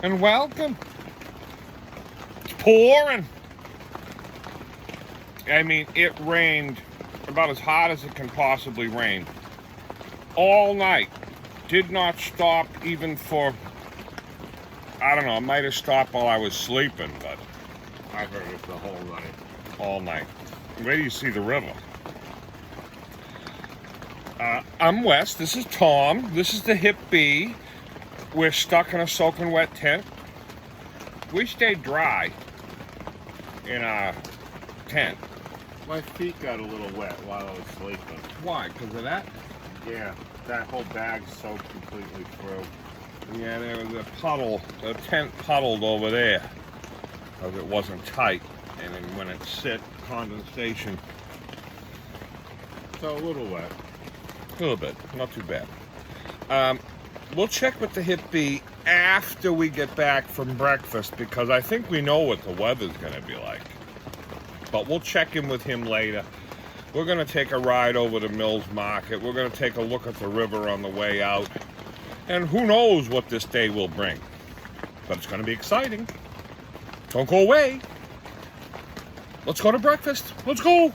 and welcome. It's pouring. I mean, it rained about as hard as it can possibly rain. All night. Did not stop even for, I don't know, it might have stopped while I was sleeping, but I heard it the whole night. All night. Where do you see the river? I'm Wes, this is Tom, this is the Hip Bee. We're stuck in a soaking wet tent. We stayed dry in our tent. My feet got a little wet while I was sleeping. Why? Because of that? Yeah, that whole bag soaked completely through. Yeah, there was a puddle, the tent puddled over there because it wasn't tight. And then when it sit, condensation. So a little wet. A little bit, not too bad. We'll check with the Hip Bee after we get back from breakfast because I think we know what the weather's going to be like. But we'll check in with him later. We're going to take a ride over to Mills Market. We're going to take a look at the river on the way out. And who knows what this day will bring. But it's going to be exciting. Don't go away. Let's go to breakfast. Let's go.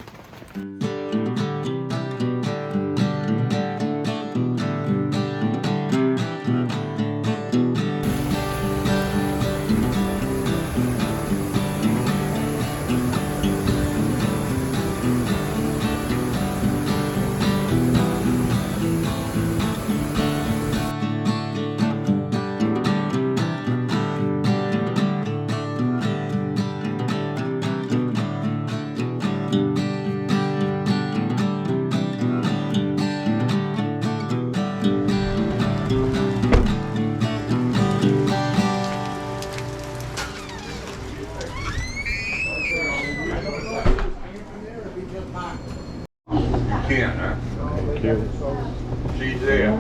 Thank you. She's there. I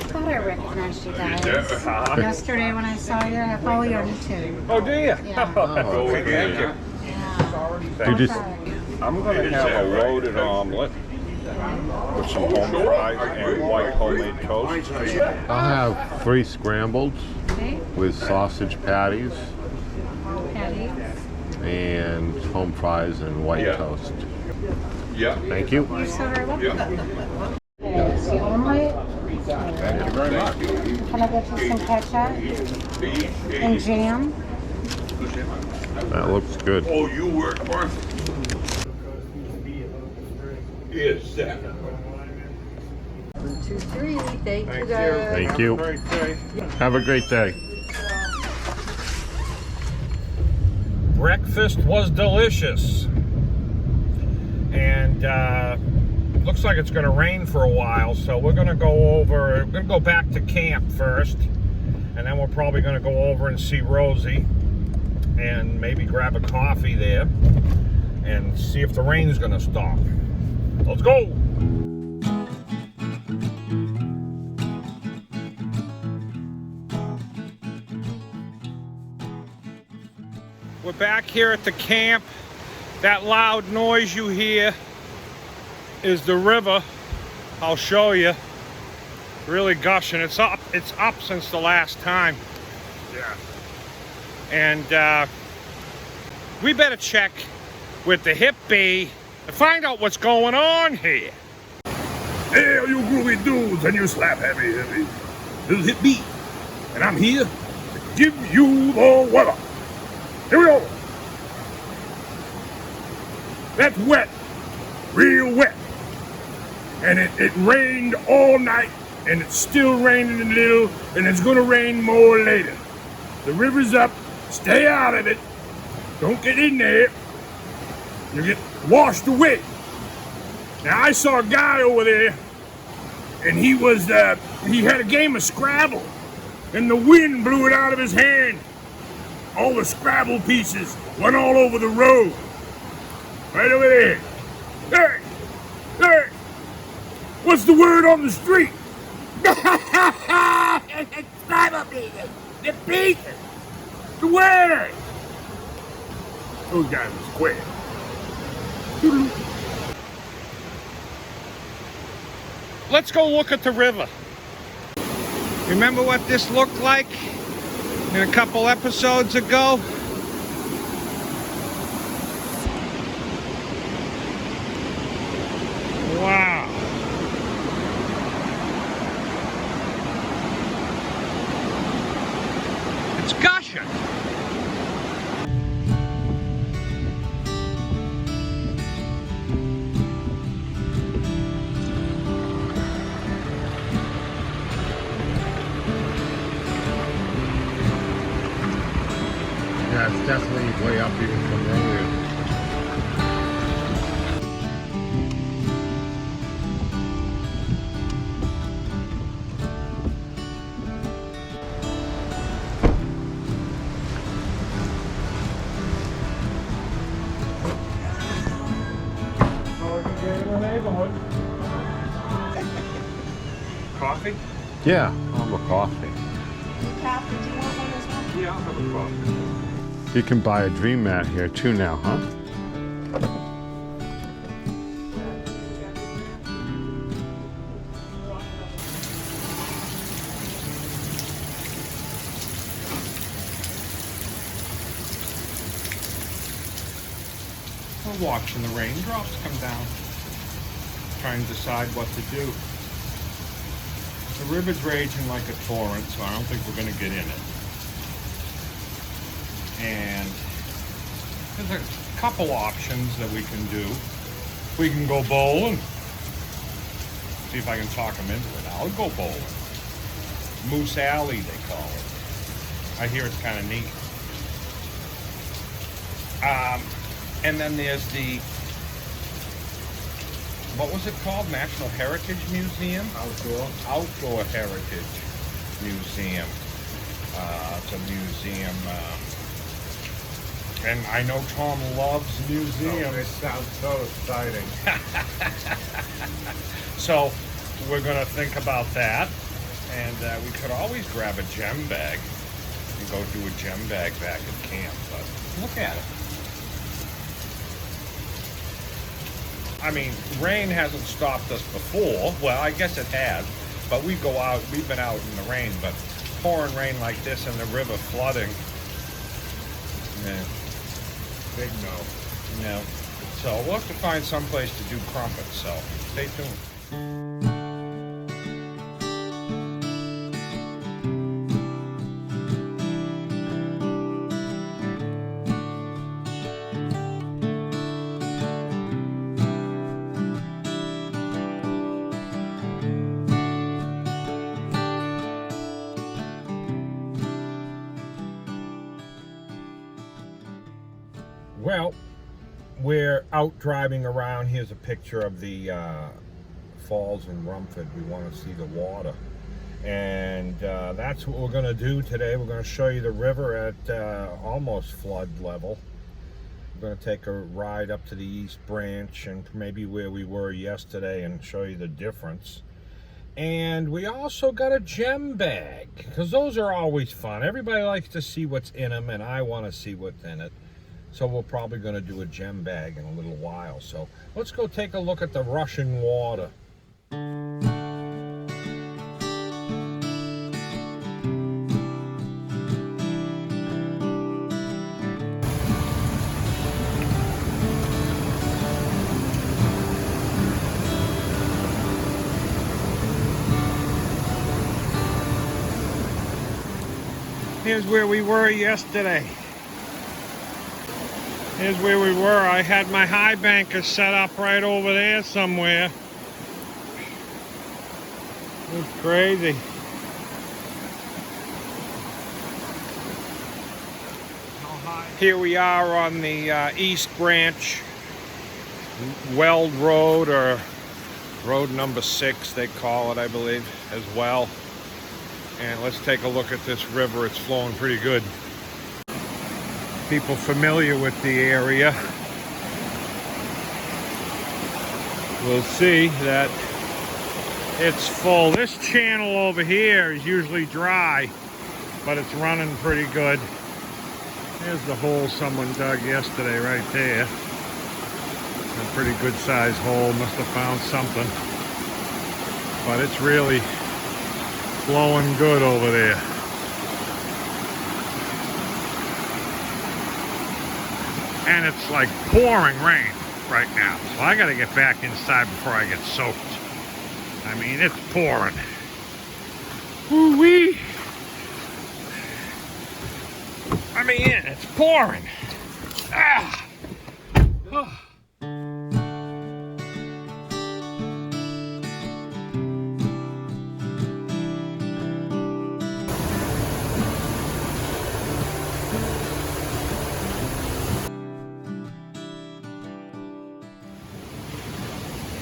thought I recognized you guys. Yesterday when I saw you, I follow you on YouTube. Oh, do you? Yeah. Oh, thank you. Yeah. You just- I'm going to have a loaded omelet with some home fries and white homemade toast. I'll have 3 scrambled Okay. with sausage patties Patty. and home fries and white Yeah. toast. Yeah. Thank you. You're so very welcome. Yeah. It's the omelet. Thank you very much. Can I get you some ketchup and jam? That looks good. Oh, you work for? Yes, that. 1, 2, 3. Thank you Thank guys. Thank you. Have a great day. Have a great day. Breakfast was delicious. And looks like it's going to rain for a while, so we're going to go back to camp first. And then we're probably going to go over and see Rosie and maybe grab a coffee there and see if the rain's going to stop. Let's go! We're back here at the camp. That loud noise you hear is the river. I'll show you. Really gushing. It's up since the last time. Yeah. And we better check with the Hip Bee and find out what's going on here. Hey, all you groovy dudes and you slap heavy. This is Hip Bee, and I'm here to give you the weather. Here we go. That's wet, real wet. And it rained all night, and it's still raining a little, and it's gonna rain more later. The river's up, stay out of it. Don't get in there. You'll get washed away. Now I saw a guy over there, and he had a game of Scrabble, and the wind blew it out of his hand. All the Scrabble pieces went all over the road. Right over there. Hey! Hey! What's the word on the street? Scrabble pieces! The pieces! The word! Those guys are square. Let's go look at the river. Remember what this looked like in a couple episodes ago? Wow. It's gushing. Yeah, it's definitely way up even from earlier. Coffee? Yeah, I'll have a coffee. Cap, did you want one as well? Yeah, I'll have a coffee. You can buy a dream mat here too now, huh? We're watching the raindrops come down. Trying to decide what to do. The river's raging like a torrent, so I don't think we're going to get in it. And there's a couple options that we can do. We can go bowling. See if I can talk them into it. I'll go bowling. Moose Alley, they call it. I hear it's kind of neat. And then there's the, what was it called? National Heritage Museum? Outdoor Heritage Museum. It's a museum. And I know Tom loves museums. It sounds so exciting. So we're going to think about that. And we could always grab a gem bag and go do a gem bag back at camp. But look at it. I mean, rain hasn't stopped us before. Well, I guess it has. But we've been out in the rain. But pouring rain like this and the river flooding. Yeah. Big no. No. So we'll have to find some place to do crumpets. So stay tuned. Well, we're out driving around. Here's a picture of the falls in Rumford. We want to see the water. And that's what we're going to do today. We're going to show you the river at almost flood level. We're going to take a ride up to the East Branch and maybe where we were yesterday and show you the difference. And we also got a gem bag, because those are always fun. Everybody likes to see what's in them, and I want to see what's in it. So we're probably going to do a gem bag in a little while. So let's go take a look at the rushing water. Here's where we were yesterday. Here's where we were. I had my high banker set up right over there somewhere. It's crazy. Here we are on the East Branch Weld Road, or road number 6 they call it, I believe, as well. And let's take a look at this river. It's flowing pretty good. People familiar with the area will see that it's full. This channel over here is usually dry, but it's running pretty good. There's the hole someone dug yesterday right there. A pretty good sized hole. Must have found something. But it's really blowing good over there. And it's like pouring rain right now. So I gotta get back inside before I get soaked. I mean, it's pouring. Woo-wee. I mean, it's pouring. Ah. Oh.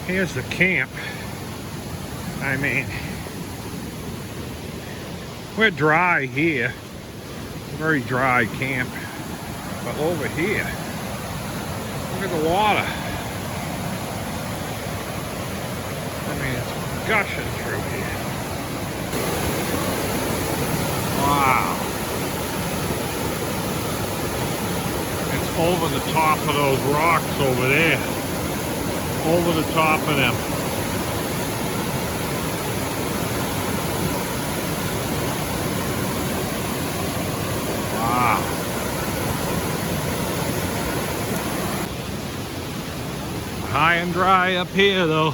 Here's the camp. I mean, we're dry here. Very dry camp. But over here, look at the water. I mean, it's gushing through here. Wow. It's over the top of those rocks over there. Over the top of them. Wow. High and dry up here though.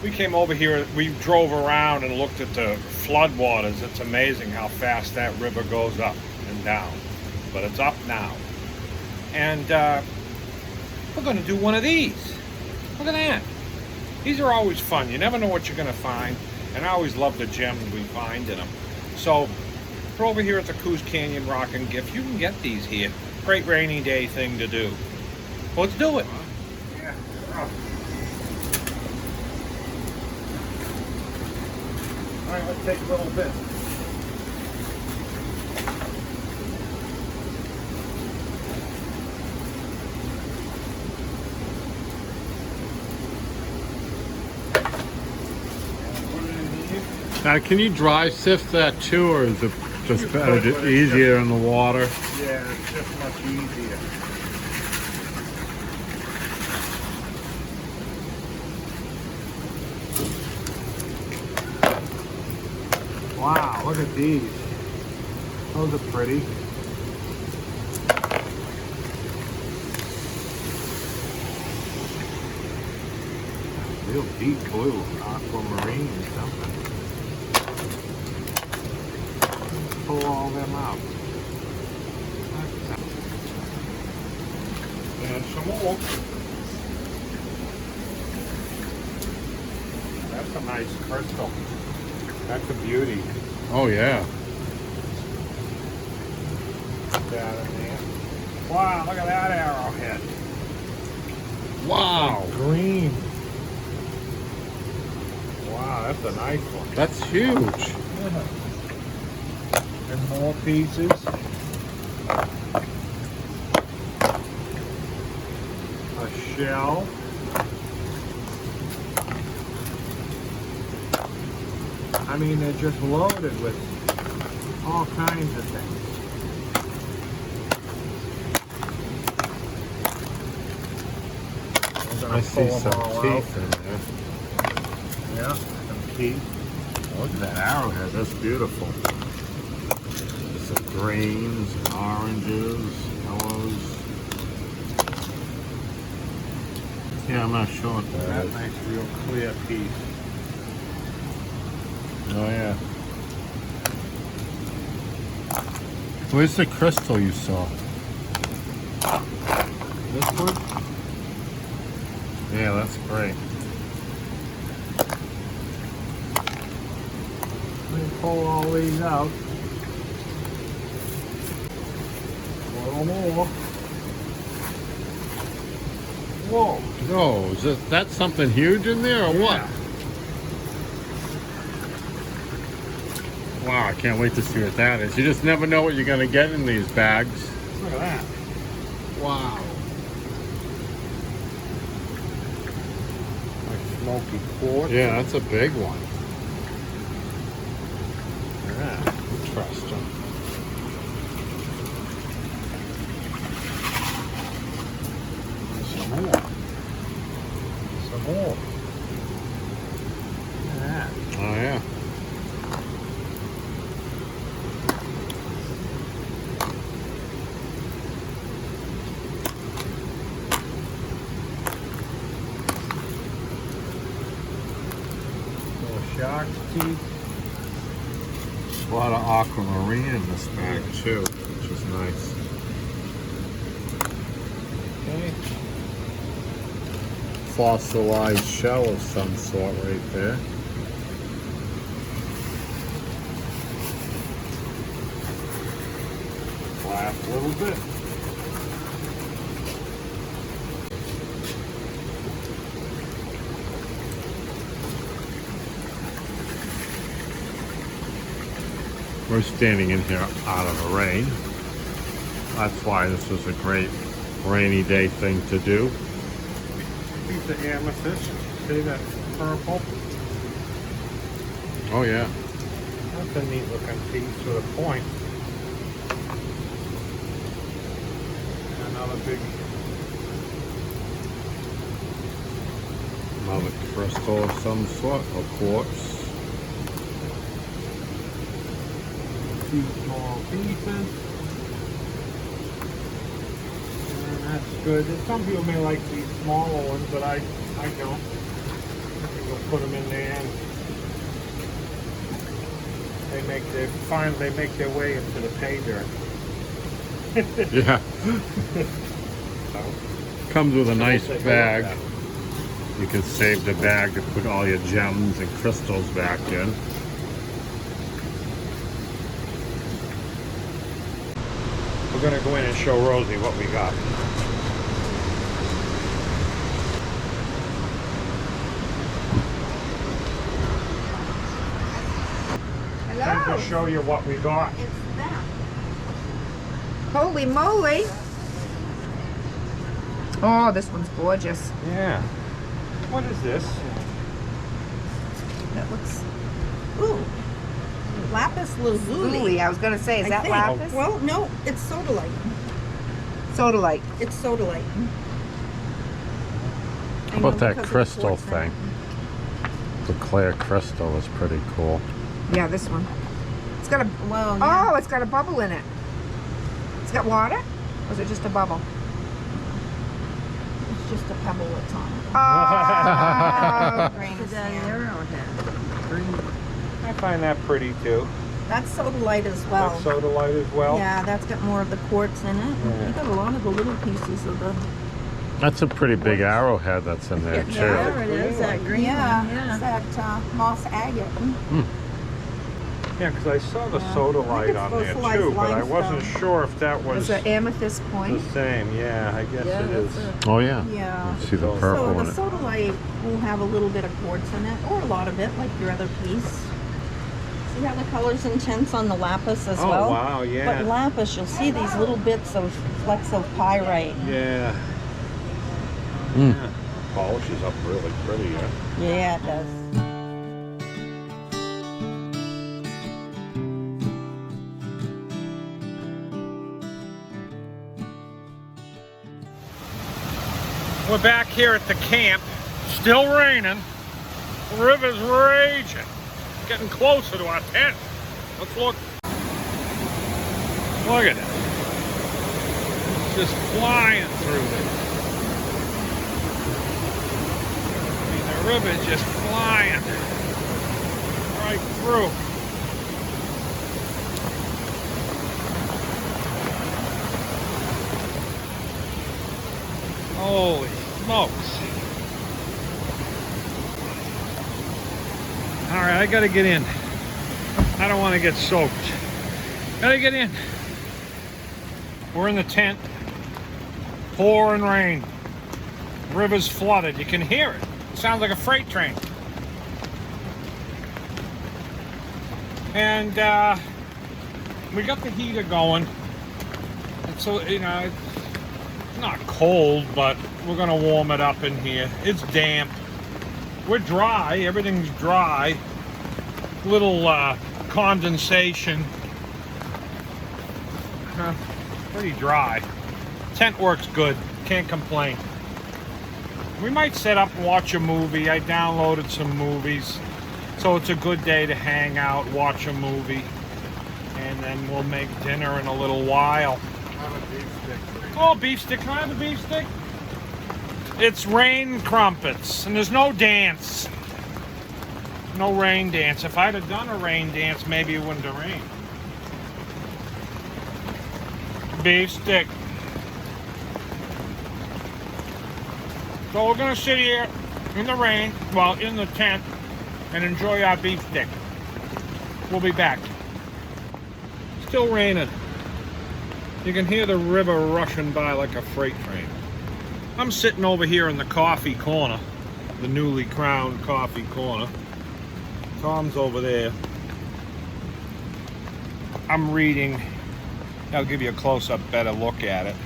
We came over here, we drove around and looked at the floodwaters. It's amazing how fast that river goes up and down. But it's up now. And we're gonna do one of these. Look at that. These are always fun. You never know what you're gonna find. And I always love the gems we find in them. So we're over here at the Coos Canyon Rock and Gift. You can get these here. Great rainy day thing to do. Well, let's do it. Yeah. All right, let's take a little bit. Now, can you dry sift that too, or is it just better, easier in the water? Yeah, it's just much easier. Wow, look at these. Those are pretty. Real deep blue, aquamarine or something. Pull all them out. And some more. That's a nice crystal. That's a beauty. Oh yeah. Down in there. Wow, look at that arrowhead. Wow. Green. Wow, that's a nice one. That's huge. Yeah. And more pieces. A shell. I mean, they're just loaded with all kinds of things. I see some teeth in there. Yeah, some teeth. Look at that arrowhead. That's beautiful. There's some greens, and oranges, yellows. Yeah, I'm not sure what that That is. nice, real clear piece. Oh yeah. Where's the crystal you saw? This one? Yeah, that's great. Let me pull all these out. A little more. Whoa. No, is that something huge in there or what? Wow, I can't wait to see what that is. You just never know what you're going to get in these bags. Look at that. Wow. Like smoky quartz. Yeah, that's a big one. Yeah. Interesting. Some more. Some more. Look at that. Oh yeah. Little shark's teeth. A lot of aquamarine in this bag too, which is nice. Okay. Fossilized shell of some sort right there. Laugh a little bit. We're standing in here out of the rain. That's why this is a great rainy day thing to do. Piece of amethyst. See that purple? Oh yeah. That's a neat looking piece with a point. Another big Another crystal of some sort, of quartz. few small pieces. And that's good. And some people may like these smaller ones, but I don't. I think we'll put them in there and they make their way into the pay dirt. Yeah. So, Comes with a we'll nice take a look bag. at it. You can save the bag to put all your gems and crystals back in. We're gonna go in and show Rosie what we got. Time to show you what we got. It's them. Holy moly! Oh, this one's gorgeous. Yeah. What is this? That looks Ooh, lapis lazuli. ooey. I was gonna say, is I that think. lapis? Well, no, it's sodalite. Sodalite. It's sodalite. How about that crystal thing? The clear crystal is pretty cool. Yeah, this one. It's got a. Well, yeah. Oh, it's got a bubble in it. It's got water? Or is it just a bubble? It's just a pebble that's on it. Oh, Grain of it's an sand. arrowhead. I find that pretty too. That's sodalite as well. That's sodalite as well. Yeah, that's got more of the quartz in it. Yeah. You got a lot of the little pieces of the. That's a pretty big arrowhead that's in there too. There it is, that green Yeah, one. Yeah. it's that moss agate. Yeah, because I saw the Yeah. sodalite I on think there it's too, fossilized but I wasn't limestone. sure if that was It's an amethyst the point. same. Yeah, I guess Yeah, it is. that's Oh yeah. Yeah. You see the So purple So in the it. sodalite will have a little bit of quartz in it, or a lot of it, like your other piece. See how the colors and tints on the lapis as Oh well? wow, yeah. But lapis, you'll see these little bits of flecks of pyrite. Yeah. Mm. Yeah. Polishes up really pretty, yeah. Yeah, it does. We're back here at the camp. Still raining. The river's raging. Getting closer to our tent. Let's look. Look at it. It's just flying through this. I mean, the river's just flying right through. Holy smokes. All right, I gotta get in. I don't want to get soaked. Gotta get in. We're in the tent. Pouring rain. River's flooded. You can hear it. It sounds like a freight train. And we got the heater going. And so, you know, it's not cold, but we're gonna warm it up in here. It's damp. we're dry. Everything's dry. Little condensation. Pretty dry. Tent works good. Can't complain. We might set up and watch a movie. I downloaded some movies. So it's a good day to hang out, watch a movie. And then we'll make dinner in a little while. Have a beef stick. Oh, beef stick. Can I have a beef stick? It's rain crumpets, and there's no dance. No rain dance. If I'd have done a rain dance, maybe it wouldn't have rained. Beef stick. So we're gonna sit here in the rain, well, in the tent, and enjoy our beef stick. We'll be back. Still raining. You can hear the river rushing by like a freight train. I'm sitting over here in the coffee corner, the newly crowned coffee corner. Tom's over there. I'm reading. I'll give you a close-up, better look at it.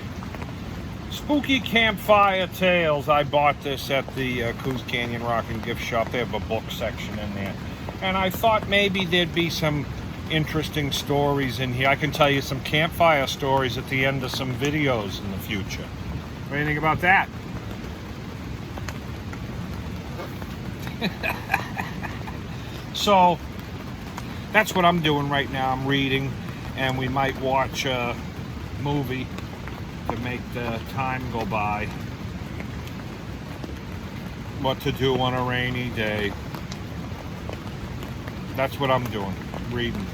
Spooky Campfire Tales. I bought this at the Coos Canyon Rock and Gift Shop. They have a book section in there. And I thought maybe there'd be some interesting stories in here. I can tell you some campfire stories at the end of some videos in the future. What do you think about that? So, that's what I'm doing right now. I'm reading, and we might watch a movie to make the time go by. What to do on a rainy day. That's what I'm doing, reading.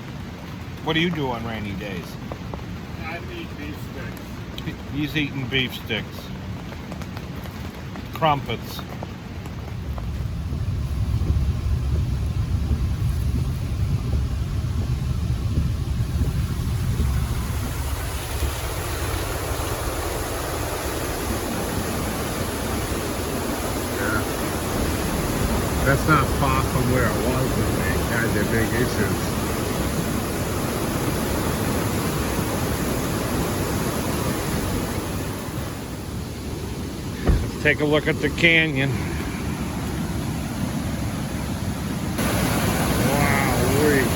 What do you do on rainy days? I eat beef sticks. He's eating beef sticks. Crumpets. That's not far from where it was when they had their big issues. Let's take a look at the canyon. Wow-wee.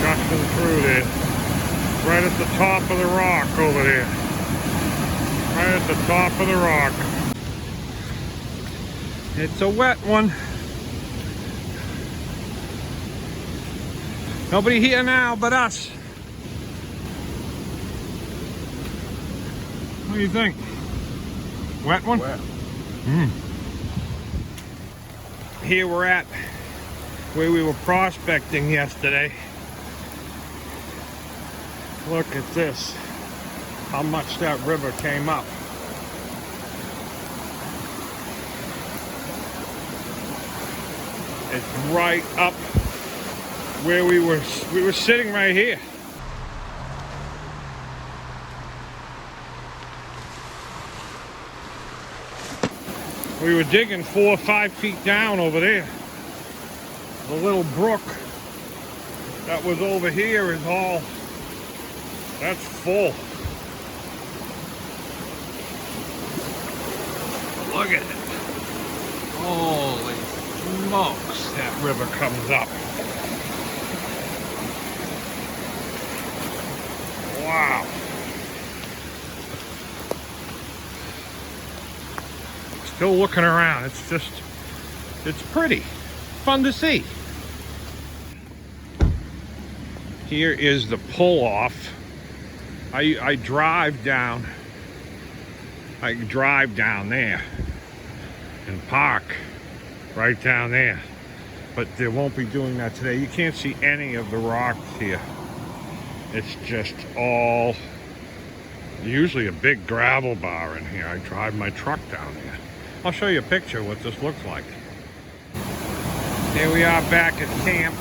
Gushing through there. Right at the top of the rock over there. Right at the top of the rock. It's a wet one. Nobody here now but us. What do you think? Wet one? Wet. Here we're at where we were prospecting yesterday. Look at this. How much that river came up. It's right up where we were sitting right here. We were digging 4 or 5 feet down over there. The little brook that was over here is all, that's full. Look at it. Holy smokes, that river comes up. Wow. Still looking around. It's just, it's pretty. Fun to see. Here is the pull-off. I drive down. I can drive down there and park right down there, but they won't be doing that today. You can't see any of the rocks here. It's just all, usually a big gravel bar in here. I drive my truck down here. I'll show you a picture of what this looks like. Here we are back at camp.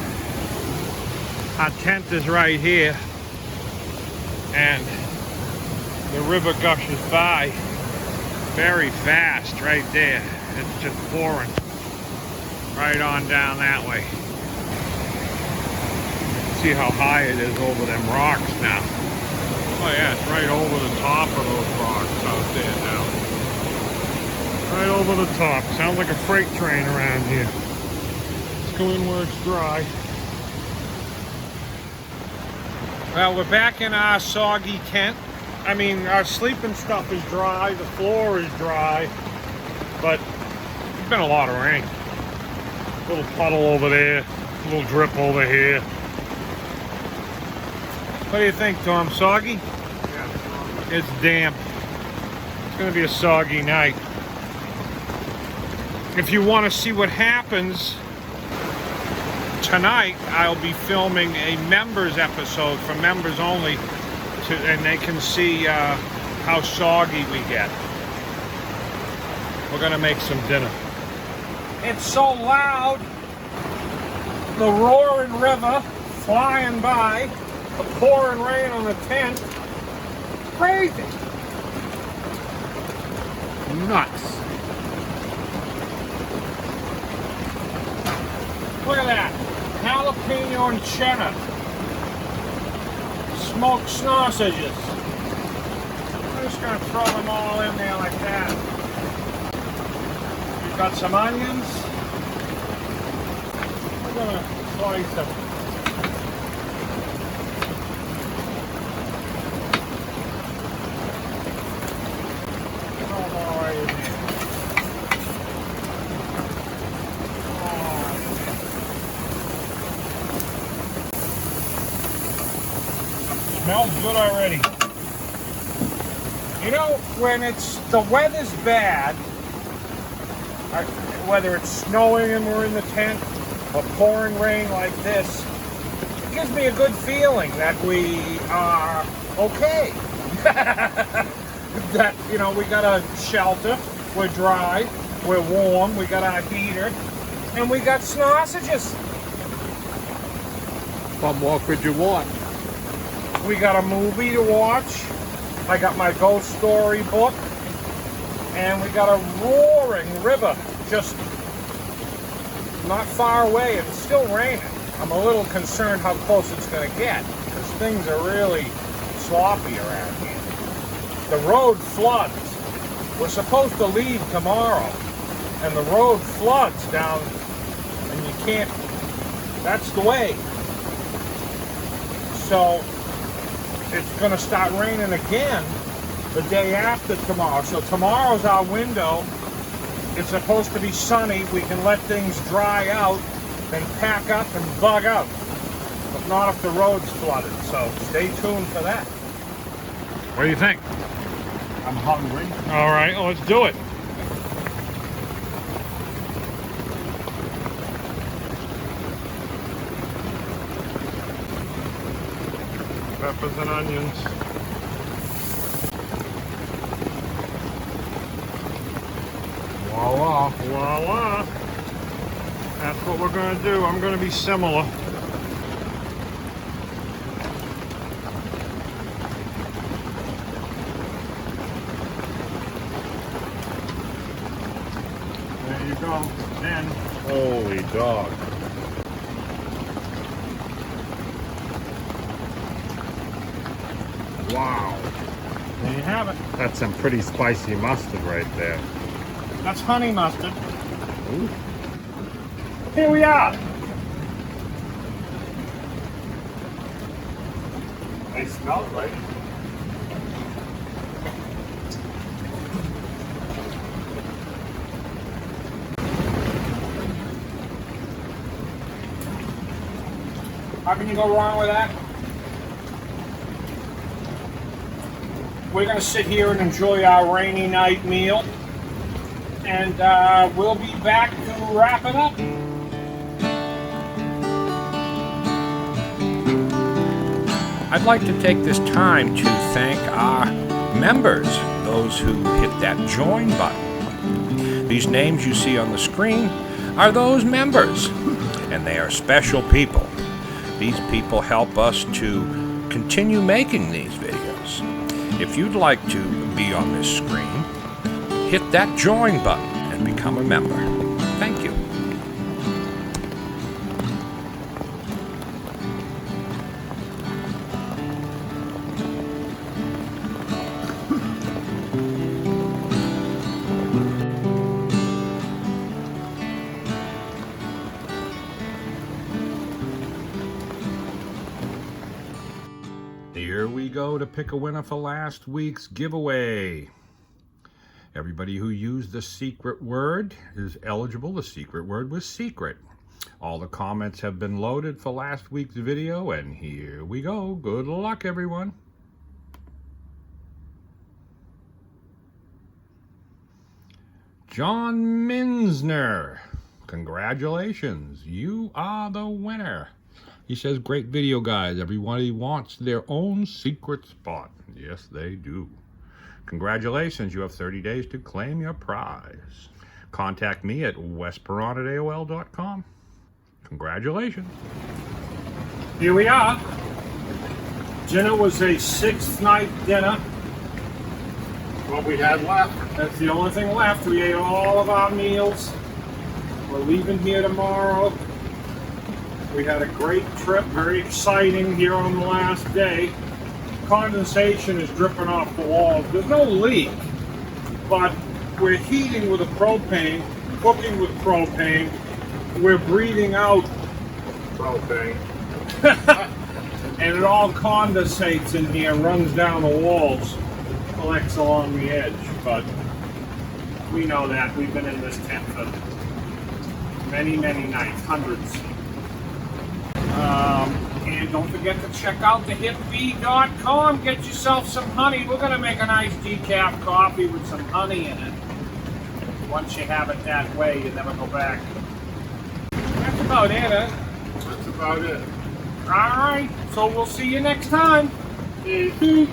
Our tent is right here, and the river gushes by very fast right there. It's just pouring right on down that way. See how high it is over them rocks now. Oh yeah, it's right over the top of those rocks out there now. Right over the top. Sounds like a freight train around here. Let's go in where it's dry. Well, we're back in our soggy tent. I mean, our sleeping stuff is dry, the floor is dry, but it's been a lot of rain. A little puddle over there, a little drip over here. What do you think, Tom? Soggy? Yeah, It's damp. It's going to be a soggy night. If you want to see what happens tonight, I'll be filming a members episode for members only, and they can see how soggy we get. We're gonna make some dinner. It's so loud. The roaring river flying by, the pouring rain on the tent. Crazy. Nuts. Look at that. Jalapeno and cheddar. Smoked sausages. I'm just going to throw them all in there like that. We've got some onions. We're going to slice them. Throw them all right in there. Smells good already. You know, when the weather's bad, whether it's snowing and we're in the tent or pouring rain like this, it gives me a good feeling that we are okay. That, you know, we got a shelter, we're dry, we're warm, we got our heater, and we got sausages. What more could you want? We got a movie to watch. I got my ghost story book. And we got a roaring river just not far away, and it's still raining. I'm a little concerned how close it's going to get, because things are really sloppy around here. The road floods. We're supposed to leave tomorrow, and the road floods down, and you can't, that's the way. So it's going to start raining again the day after tomorrow. So tomorrow's our window. It's supposed to be sunny. We can let things dry out, then pack up and bug out. But not if the road's flooded. So stay tuned for that. What do you think? I'm hungry. All right, let's do it. peppers and onions. Voila. Voila! That's what we're going to do. I'm going to be similar. There you go. 10. Holy dog. Wow. There you have it. That's some pretty spicy mustard right there. That's honey mustard. Ooh. Here we are. They smell great. How can you go wrong with that? We're going to sit here and enjoy our rainy night meal. And we'll be back to wrap it up. I'd like to take this time to thank our members, those who hit that join button. These names you see on the screen are those members, and they are special people. These people help us to continue making these videos. If you'd like to be on this screen, hit that join button and become a member. Thank you. Here we go to pick a winner for last week's giveaway. Everybody who used the secret word is eligible. The secret word was secret. All the comments have been loaded for last week's video, and here we go. Good luck, everyone. John Minsner, congratulations. You are the winner. He says, great video, guys. Everybody wants their own secret spot. Yes, they do. Congratulations. You have 30 days to claim your prize. Contact me at westperon@aol.com. Congratulations. Here we are. Dinner was a 6th night dinner. What we had left. That's the only thing left. We ate all of our meals. We're leaving here tomorrow. We had a great trip, very exciting here on the last day. Condensation is dripping off the walls. There's no leak, but we're heating with a propane, cooking with propane. We're breathing out propane. And it all condensates in here, runs down the walls, collects along the edge. But we know that. We've been in this tent for many, many nights, hundreds. And don't forget to check out the hipbee.com. Get yourself some honey. We're going to make a nice decaf coffee with some honey in it. Once you have it that way, you never go back. That's about it, huh? That's about it. All right. So we'll see you next time. Peace.